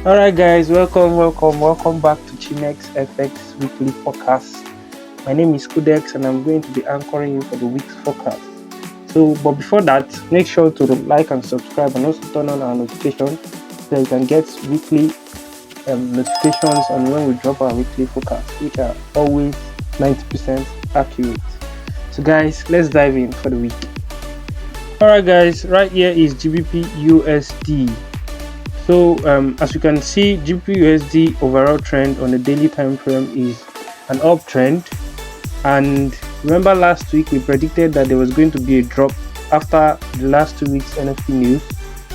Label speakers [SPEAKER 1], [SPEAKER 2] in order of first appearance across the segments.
[SPEAKER 1] Alright guys, welcome back to Chinexfx weekly forecast. My name is Kudex and I'm going to be anchoring you for the week's forecast. But before that, make sure to like and subscribe and also turn on our notification so you can get weekly notifications on when we drop our weekly forecast, which are always 90% accurate. So guys, let's dive in for the week. Alright guys, right here is GBPUSD. So as you can see, GBPUSD overall trend on the daily time frame is an uptrend, and remember last week we predicted that there was going to be a drop after the last 2 weeks NFT news,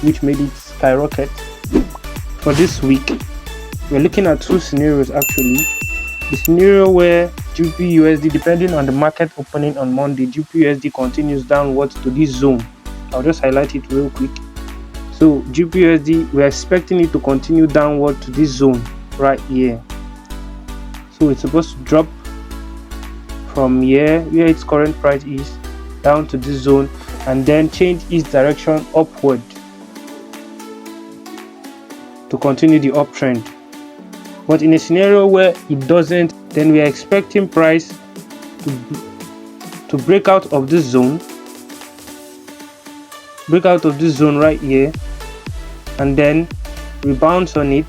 [SPEAKER 1] which made it skyrocket. For this week we're looking at two scenarios actually. The scenario where GBPUSD, depending on the market opening on Monday, GBPUSD continues downwards to this zone. I'll just highlight it real quick. So GBPUSD, we're expecting it to continue downward to this zone right here. So it's supposed to drop from here where its current price is down to this zone and then change its direction upward to continue the uptrend. But in a scenario where it doesn't, then we are expecting price to break out of this zone, right here, and then rebound on it,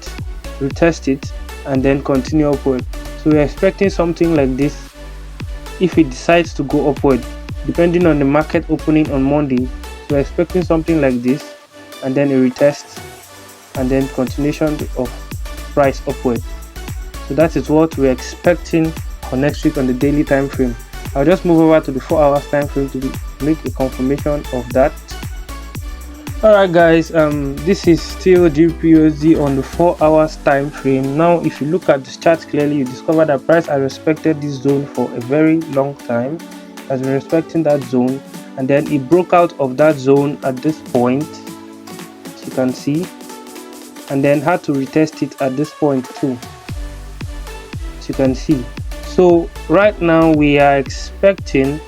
[SPEAKER 1] retest it, and then continue upward. So we're expecting something like this if it decides to go upward, depending on the market opening on Monday. So we're expecting something like this, and then a retest, and then continuation of price upward. So that is what we're expecting for next week on the daily time frame. I'll just move over to the 4 hours time frame to make a confirmation of that. Alright guys, this is still GBPUSD on the 4 hours time frame. Now if you look at this chart clearly, you discover that price has respected this zone for a very long time, has been respecting that zone, and then it broke out of that zone at this point, as you can see, and then had to retest it at this point too, as you can see. So right now we are expecting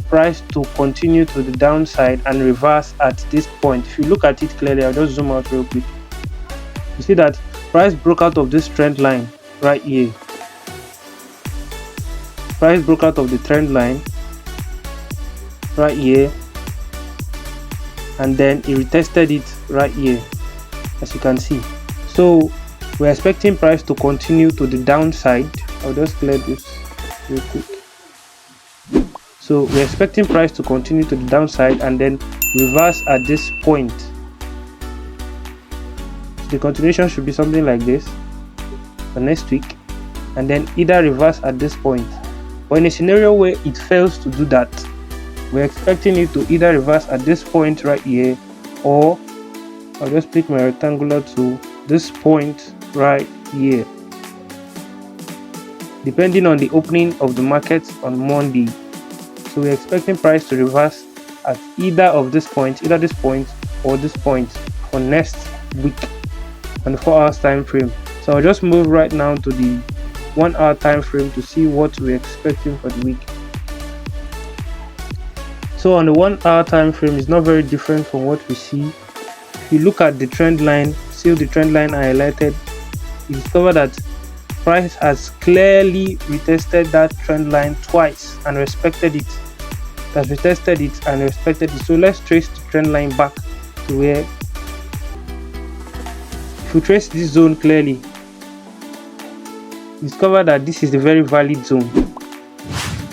[SPEAKER 1] price to continue to the downside and reverse at this point. If you look at it clearly, I'll just zoom out real quick. You see that price broke out of this trend line right here. Price broke out of the trend line right here, and then it retested it right here, as you can see. So we're expecting price to continue to the downside. I'll just clear this real quick. So we're expecting price to continue to the downside and then reverse at this point. So the continuation should be something like this for next week, and then either reverse at this point. But in a scenario where it fails to do that, we're expecting it to either reverse at this point right here, or I'll just pick my rectangular to this point right here, depending on the opening of the market on Monday. So we're expecting price to reverse at either of this point, either this point or this point for next week on the 4 hours time frame. So I'll just move right now to the 1 hour time frame to see what we're expecting for the week. So on the 1 hour time frame, is not very different from what we see. If you look at the trend line, see the trend line I highlighted, you discover that price has clearly retested that trend line twice and respected it. It has retested it and respected it. So let's trace the trend line back to where, if you trace this zone clearly, discover that this is a very valid zone.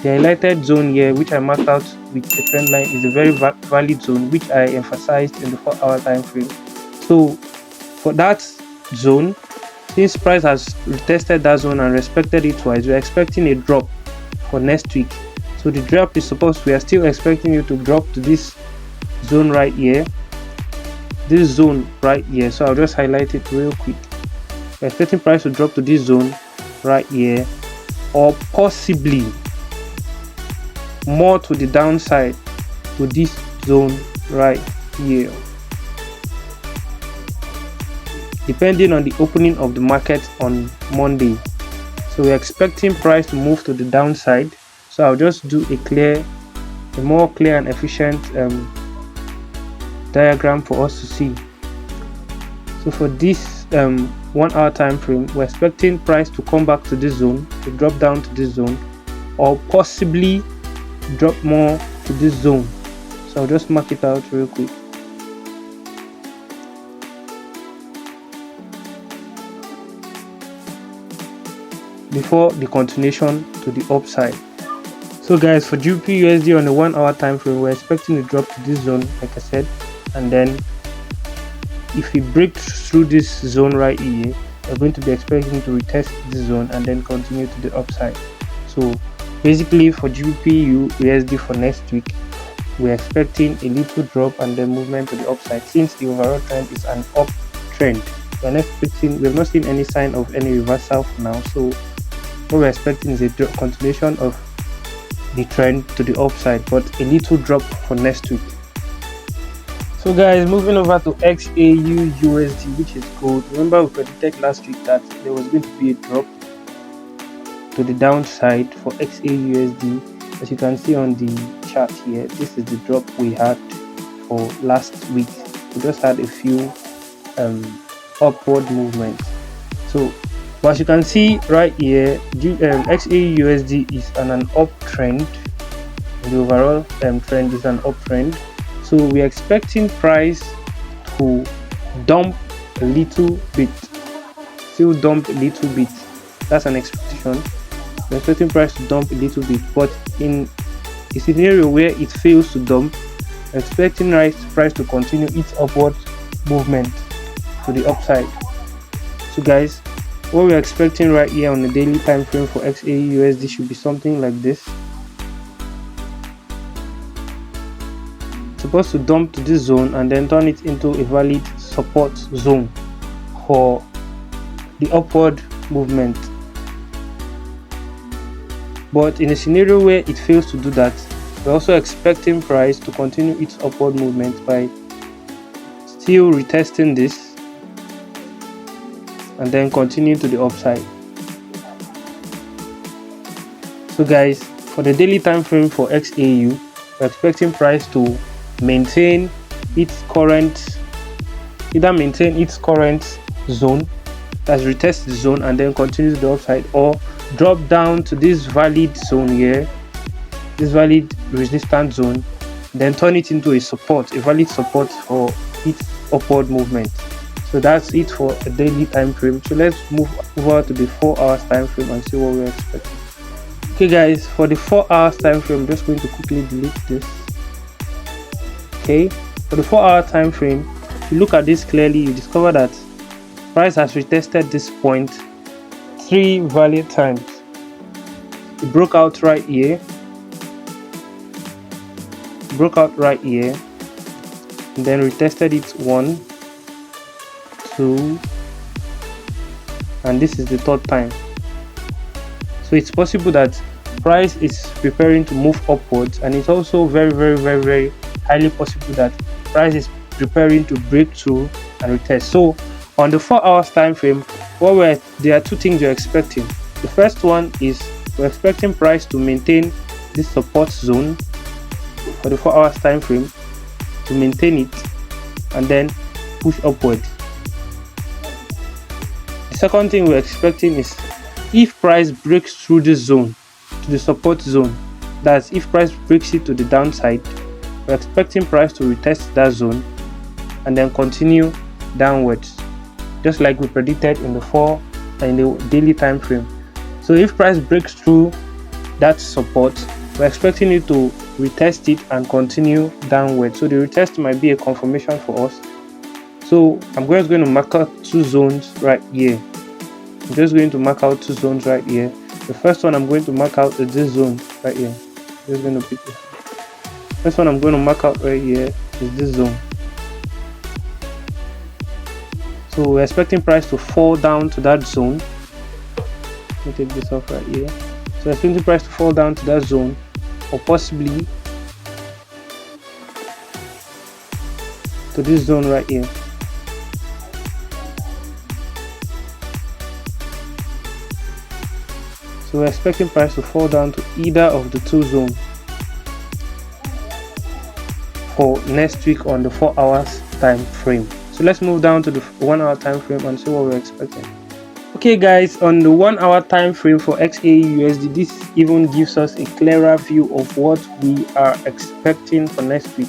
[SPEAKER 1] The highlighted zone here, which I marked out with the trend line, is a very valid zone, which I emphasized in the 4 hour time frame. So for that zone, since price has retested that zone and respected it twice, we're expecting a drop for next week. So the drop is we are still expecting you to drop to this zone right here, So I'll just highlight it real quick. We're expecting price to drop to this zone right here, or possibly more to the downside to this zone right here, depending on the opening of the market on Monday. So we're expecting price to move to the downside. So I'll just do a more clear and efficient diagram for us to see. So for this 1 hour time frame, we're expecting price to come back to this zone, to drop down to this zone, or possibly drop more to this zone. So I'll just mark it out real quick. Before the continuation to the upside. So guys, for GBPUSD on the 1 hour time frame, we're expecting to drop to this zone, like I said, and then if we break through this zone right here, we're going to be expecting to retest this zone and then continue to the upside. So basically for GBPUSD for next week, we're expecting a little drop and then movement to the upside, since the overall trend is an uptrend. We've not seen any sign of any reversal for now. So what we're expecting is a continuation of the trend to the upside, but a little drop for next week. So guys, moving over to XAUUSD, which is gold. Remember we predicted last week that there was going to be a drop to the downside for XAUUSD. As you can see on the chart here, this is the drop we had for last week. We just had a few upward movements. So but as you can see right here, XAUUSD is on an uptrend. The overall trend is an uptrend. So we're expecting price to dump a little bit, still dump a little bit. That's an expectation. We're expecting price to dump a little bit, but in a scenario where it fails to dump, we're expecting price to continue its upward movement to the upside. So guys, what we're expecting right here on the daily time frame for XAUUSD should be something like this. It's supposed to dump to this zone and then turn it into a valid support zone for the upward movement. But in a scenario where it fails to do that, we're also expecting price to continue its upward movement by still retesting this and then continue to the upside. So guys, for the daily time frame for XAU, we're expecting price to maintain its current zone, that's retest the zone and then continue to the upside, or drop down to this valid zone here, this valid resistance zone, then turn it into a valid support for its upward movement. So that's it for a daily time frame. So let's move over to the 4 hours time frame and see what we're expecting. Okay guys, for the 4 hours time frame, I'm just going to quickly delete this. Okay, for the 4 hour time frame, if you look at this clearly, you discover that price has retested this point 3 valid times. It broke out right here, and then retested it 1, 2, and this is the 3rd time. So it's possible that price is preparing to move upwards, and it's also very highly possible that price is preparing to break through and retest. So on the 4 hours time frame, there are two things you're expecting. The first one is we're expecting price to maintain this support zone for the 4 hours time frame, to maintain it and then push upward. The second thing we're expecting is if price breaks through this zone to the support zone, that's if price breaks it to the downside, we're expecting price to retest that zone and then continue downwards, just like we predicted in the daily time frame. So if price breaks through that support, we're expecting it to retest it and continue downwards. So the retest might be a confirmation for us. So I'm just going to mark out two zones right here. I'm just going to mark out two zones right here. The first one I'm going to mark out is this zone right here. Just going to pick it. First one I'm going to mark out right here is this zone. So we're expecting price to fall down to that zone. Let me take this off right here. So we're expecting price to fall down to that zone, or possibly to this zone right here. So we're expecting price to fall down to either of the two zones for next week on the 4 hours time frame. So let's move down to the 1 hour time frame and see what we're expecting. Okay guys, on the 1 hour time frame for XAUUSD, this even gives us a clearer view of what we are expecting for next week.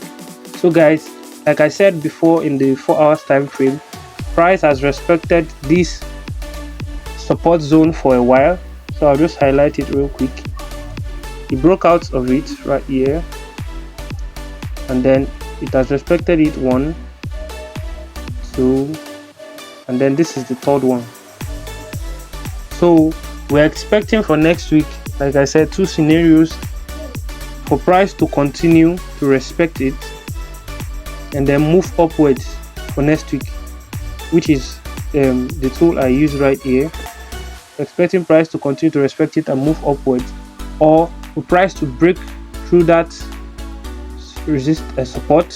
[SPEAKER 1] So guys, like I said before, in the 4 hours time frame, price has respected this support zone for a while. So I'll just highlight it real quick. It broke out of it right here, and then it has respected it 1, 2, and then this is the third one. So we're expecting for next week, like I said, 2 scenarios: for price to continue to respect it and then move upwards for next week, which is the tool I use right here. Expecting price to continue to respect it and move upwards, or for price to break through that support,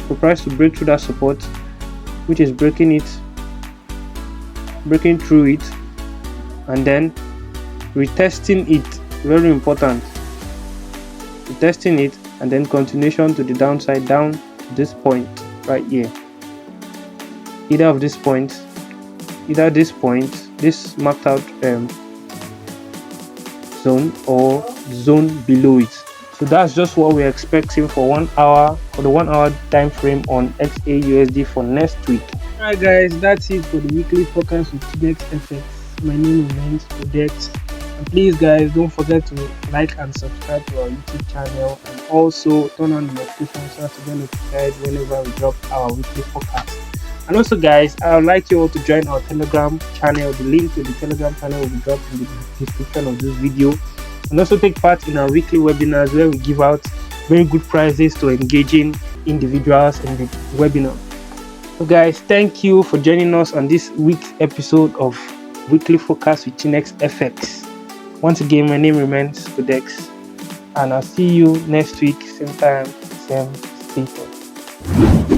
[SPEAKER 1] for price to break through that support, which is breaking through it, and then retesting it. Very important, retesting it and then continuation to the downside down to this point right here. Either of these points, either this point, this marked out zone, or zone below it. So that's just what we're expecting for 1 hour, for the 1 hour time frame on XAUUSD for next week. Alright guys, that's it for the weekly forecast with Chinexfx. My name remains Codex, and please guys, don't forget to like and subscribe to our YouTube channel, and also turn on the notification so as to get notified whenever we drop our weekly forecast. And also guys, I would like you all to join our Telegram channel. The link to the Telegram channel will be dropped in the description of this video, and also take part in our weekly webinars where we give out very good prizes to engaging individuals in the webinar. So guys, thank you for joining us on this week's episode of Weekly Focus with Chinexfx. Once again, my name remains Codex, and I'll see you next week, same time, same station.